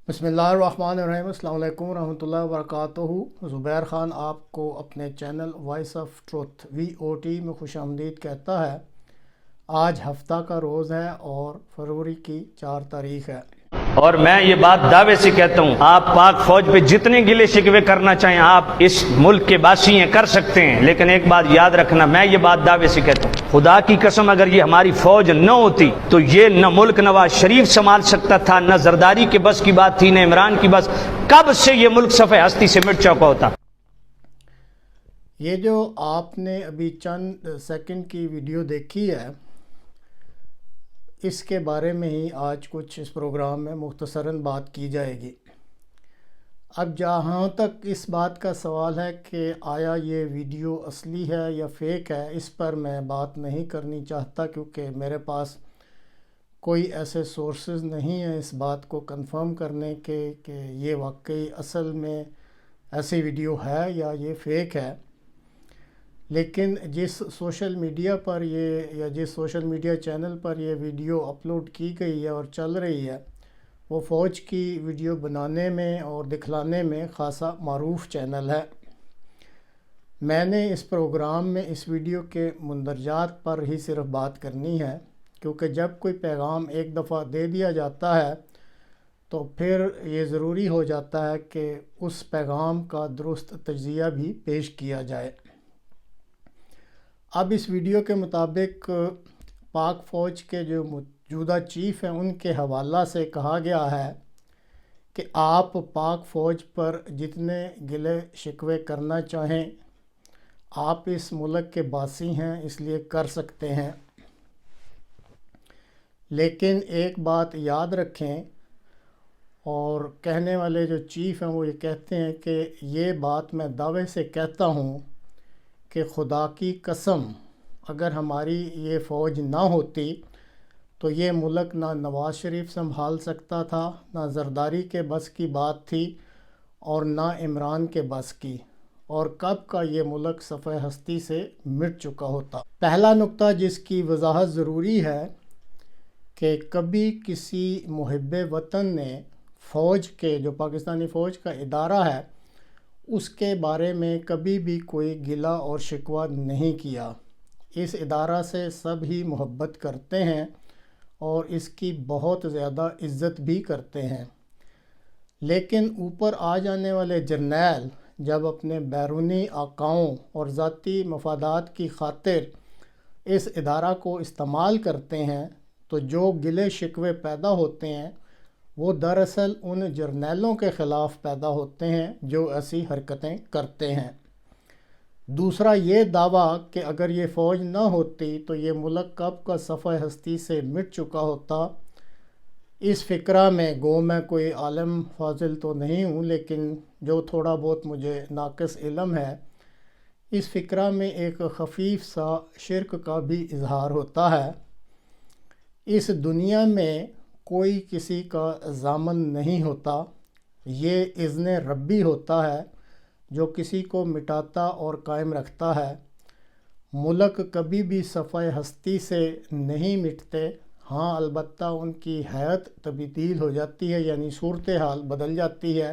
बिस्मिल्लाहिर्रहमानिर्रहीम। अस्सलाम वालेकुम रहमतुल्लाहि व बरकातुहू। ज़ुबैर ख़ान आपको अपने channel voice of truth VOT में खुशामदीद कहता है। आज हफ्ता का रोज़ है और फरवरी की 4 तारीख़ है। और मैं ये बात दावे से कहता हूँ, आप पाक फौज पे जितने गिले शिकवे करना चाहें आप इस मुल्क के बासी हैं, कर सकते हैं, लेकिन एक बात याद रखना, मैं ये बात दावे से कहता हूँ, खुदा की कसम अगर ये हमारी फौज न होती तो ये न मुल्क नवाज शरीफ संभाल सकता था, न जरदारी के बस की बात थी, न इमरान की बस। कब से ये मुल्क सफ़े हस्ती से मिट चुका होता। ये जो आपने अभी चंद सेकंड की वीडियो देखी है, इसके बारे में ही आज कुछ इस प्रोग्राम में मुख्तसरन बात की जाएगी। अब जहाँ तक इस बात का सवाल है कि आया ये वीडियो असली है या फेक है, इस पर मैं बात नहीं करनी चाहता, क्योंकि मेरे पास कोई ऐसे सोर्सेज नहीं हैं इस बात को कंफर्म करने के कि ये वाकई असल में ऐसी वीडियो है या ये फेक है। लेकिन जिस सोशल मीडिया पर ये या जिस सोशल मीडिया चैनल पर ये वीडियो अपलोड की गई है और चल रही है, वो फ़ौज की वीडियो बनाने में और दिखलाने में ख़ासा मारूफ़ चैनल है। मैंने इस प्रोग्राम में इस वीडियो के मुंदरजात पर ही सिर्फ बात करनी है, क्योंकि जब कोई पैगाम एक दफ़ा दे दिया जाता है तो फिर ये ज़रूरी हो जाता है कि उस पैगाम का दुरुस्त तज्ज़िया भी पेश किया जाए। अब इस वीडियो के मुताबिक पाक फ़ौज के जो मौजूदा चीफ़ हैं उनके हवाला से कहा गया है कि आप पाक फ़ौज पर जितने गिले शिकवे करना चाहें, आप इस मुल्क के बासी हैं इसलिए कर सकते हैं। लेकिन एक बात याद रखें, और कहने वाले जो चीफ़ हैं वो ये कहते हैं कि ये बात मैं दावे से कहता हूँ कि खुदा की कसम अगर हमारी ये फ़ौज ना होती तो ये मुल्क ना नवाज़ शरीफ संभाल सकता था, ना जरदारी के बस की बात थी और ना इमरान के बस की, और कब का ये मुल्क सफ़े हस्ती से मिट चुका होता। पहला नुक्ता जिसकी वजाहत ज़रूरी है कि कभी किसी मुहिब्बे वतन ने फ़ौज के, जो पाकिस्तानी फ़ौज का इदारा है, उसके बारे में कभी भी कोई गिला और शिकवा नहीं किया। इस इदारा से सब ही मोहब्बत करते हैं और इसकी बहुत ज़्यादा इज़्ज़त भी करते हैं। लेकिन ऊपर आ जाने वाले जर्नैल जब अपने बैरूनी आकाओं और ज़ाती मफादात की खातिर इस इदारा को इस्तेमाल करते हैं तो जो गिले शिकवे पैदा होते हैं वो दरअसल उन जर्नैलों के ख़िलाफ़ पैदा होते हैं जो ऐसी हरकतें करते हैं। दूसरा ये दावा कि अगर ये फ़ौज ना होती तो ये मुल्क कब का सफ़े हस्ती से मिट चुका होता, इस फ़िक्रा में गो मैं कोई आलम फाजिल तो नहीं हूँ, लेकिन जो थोड़ा बहुत मुझे नाक़िस इल्म है, इस फ़िक्रा में एक खफीफ सा शिर्क का भी इजहार होता है। इस दुनिया में कोई किसी का ज़ामन नहीं होता, ये इज़्न रब्बी होता है जो किसी को मिटाता और कायम रखता है। मुल्क कभी भी सफ़े हस्ती से नहीं मिटते, हाँ अलबत्ता उनकी हैत तब्दील हो जाती है, यानी सूरत हाल बदल जाती है।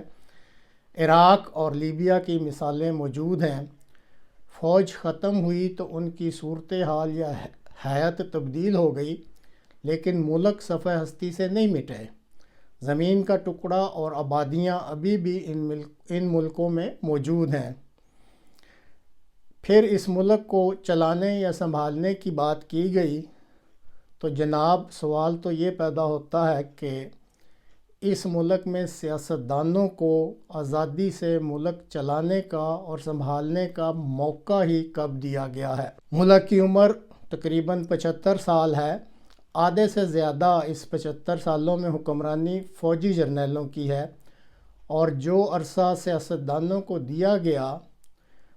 इराक़ और लीबिया की मिसालें मौजूद हैं। फ़ौज ख़त्म हुई तो उनकी सूरत हाल या हैत तब्दील हो गई, लेकिन मुल्क सफ़े हस्ती से नहीं मिटे। ज़मीन का टुकड़ा और आबादियाँ अभी भी इन मुल्कों में मौजूद हैं। फिर इस मुल्क को चलाने या संभालने की बात की गई तो जनाब सवाल तो ये पैदा होता है कि इस मुल्क में सियासतदानों को आज़ादी से मुल्क चलाने का और संभालने का मौका ही कब दिया गया है। मुल्क की उम्र तकरीबन 75 साल है। आधे से ज़्यादा इस 75 सालों में हुक्मरानी फ़ौजी जर्नैलों की है, और जो अरसा सियासतदानों को दिया गया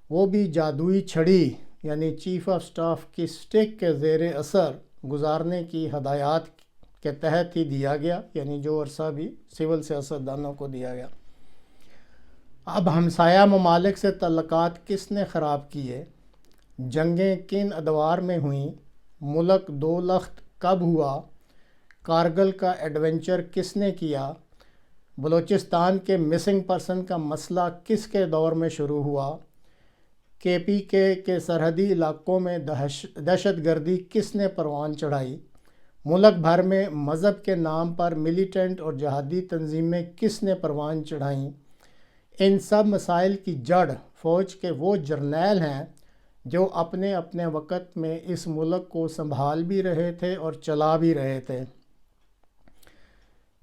वो भी जादुई छड़ी यानी चीफ़ ऑफ स्टाफ की स्टिक के ज़ेर असर गुजारने की हदायत के तहत ही दिया गया, यानी जो अरसा भी सिविल सियासतदानों को दिया गया। अब हमसाया ममालिक से तल्लुकात किसने ख़राब किए, जंगें किन अदवार में हुई, मुल्क दो लख्त कब हुआ, कारगिल का एडवेंचर किसने किया, بلوچستان کے مسنگ پرسن کا مسئلہ کس کے دور میں شروع ہوا؟ KPK کے سرحدی علاقوں میں دہشت گردی کس نے پروان چڑھائی؟ ملک بھر میں مذہب کے نام پر ملیٹنٹ اور جہادی تنظیمیں کس نے پروان چڑھائیں؟ ان سب مسائل کی جڑ فوج کے وہ جرنیل ہیں جو اپنے اپنے وقت میں اس ملک کو سنبھال بھی رہے تھے اور چلا بھی رہے تھے۔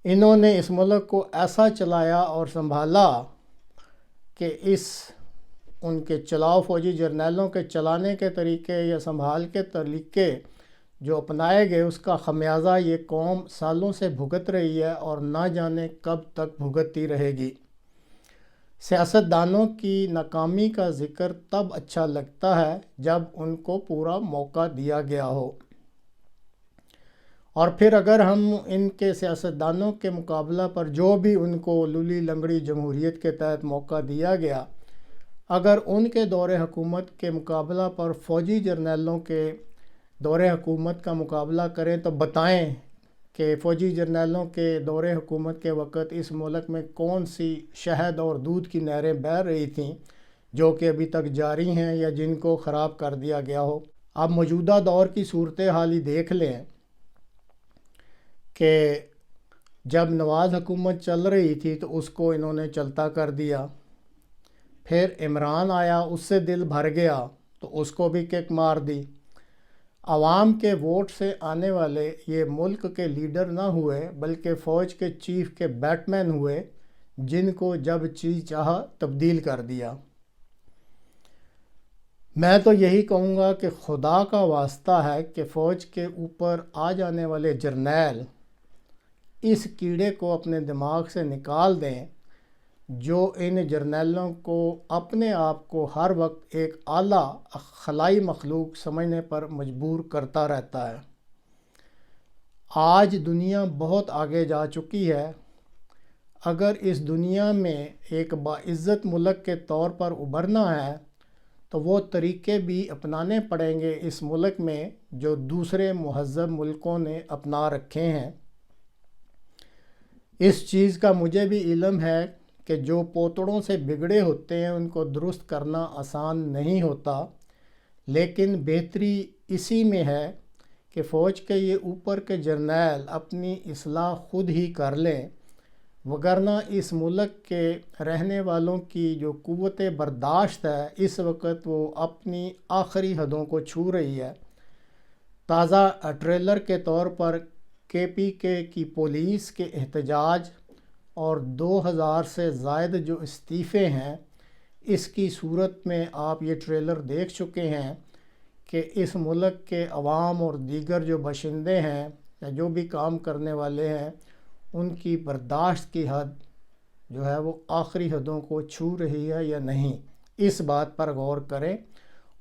انہوں نے اس ملک کو ایسا چلایا اور سنبھالا کہ ان کے چلاؤ فوجی جرنیلوں کے چلانے کے طریقے یا سنبھال کے طریقے جو اپنائے گئے، اس کا خمیازہ یہ قوم سالوں سے بھگت رہی ہے اور نہ جانے کب تک بھگتتی رہے گی۔ سیاستدانوں کی ناکامی کا ذکر تب اچھا لگتا ہے جب ان کو پورا موقع دیا گیا ہو، اور پھر اگر ہم ان کے سیاستدانوں کے مقابلہ پر جو بھی ان کو لولی لنگڑی جمہوریت کے تحت موقع دیا گیا، اگر ان کے دور حکومت کے مقابلہ پر فوجی جرنیلوں کے دور حکومت کا مقابلہ کریں تو بتائیں کہ فوجی جرنیلوں کے دور حکومت کے وقت اس ملک میں کون سی شہد اور دودھ کی نہریں بہہ رہی تھیں جو کہ ابھی تک جاری ہیں یا جن کو خراب کر دیا گیا ہو۔ اب موجودہ دور کی صورتحال ہی دیکھ لیں کہ جب نواز حکومت چل رہی تھی تو اس کو انہوں نے چلتا کر دیا، پھر عمران آیا، اس سے دل بھر گیا تو اس کو بھی کک مار دی۔ عوام کے ووٹ سے آنے والے یہ ملک کے لیڈر نہ ہوئے بلکہ فوج کے چیف کے بیٹ مین ہوئے، جن کو جب جی چاہا تبدیل کر دیا۔ میں تو یہی کہوں گا کہ خدا کا واسطہ ہے کہ فوج کے اوپر آ جانے والے جرنیل اس کیڑے کو اپنے دماغ سے نکال دیں جو ان جرنیلوں کو اپنے آپ کو ہر وقت ایک اعلیٰ خلائی مخلوق سمجھنے پر مجبور کرتا رہتا ہے۔ آج دنیا بہت آگے جا چکی ہے۔ اگر اس دنیا میں ایک باعزت ملک کے طور پر ابھرنا ہے تو وہ طریقے بھی اپنانے پڑیں گے اس ملک میں جو دوسرے مہذب ملکوں نے اپنا رکھے ہیں۔ اس چیز کا مجھے بھی علم ہے کہ جو پوتڑوں سے بگڑے ہوتے ہیں ان کو درست کرنا آسان نہیں ہوتا، لیکن بہتری اسی میں ہے کہ فوج کے یہ اوپر کے جرنیل اپنی اصلاح خود ہی کر لیں، وگرنہ اس ملک کے رہنے والوں کی جو قوت برداشت ہے اس وقت وہ اپنی آخری حدوں کو چھو رہی ہے۔ تازہ ٹریلر کے طور پر KPK کی پولیس کے احتجاج اور 2000 سے زائد جو استعفے ہیں، اس کی صورت میں آپ یہ ٹریلر دیکھ چکے ہیں کہ اس ملک کے عوام اور دیگر جو باشندے ہیں یا جو بھی کام کرنے والے ہیں، ان کی برداشت کی حد جو ہے وہ آخری حدوں کو چھو رہی ہے یا نہیں، اس بات پر غور کریں۔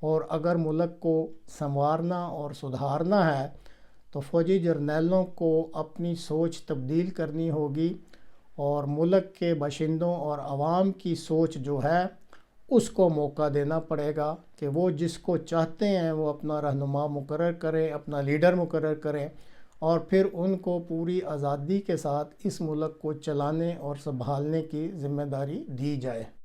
اور اگر ملک کو سنوارنا اور سدھارنا ہے تو فوجی جرنیلوں کو اپنی سوچ تبدیل کرنی ہوگی، اور ملک کے باشندوں اور عوام کی سوچ جو ہے اس کو موقع دینا پڑے گا کہ وہ جس کو چاہتے ہیں وہ اپنا رہنما مقرر کریں، اپنا لیڈر مقرر کریں، اور پھر ان کو پوری آزادی کے ساتھ اس ملک کو چلانے اور سنبھالنے کی ذمہ داری دی جائے۔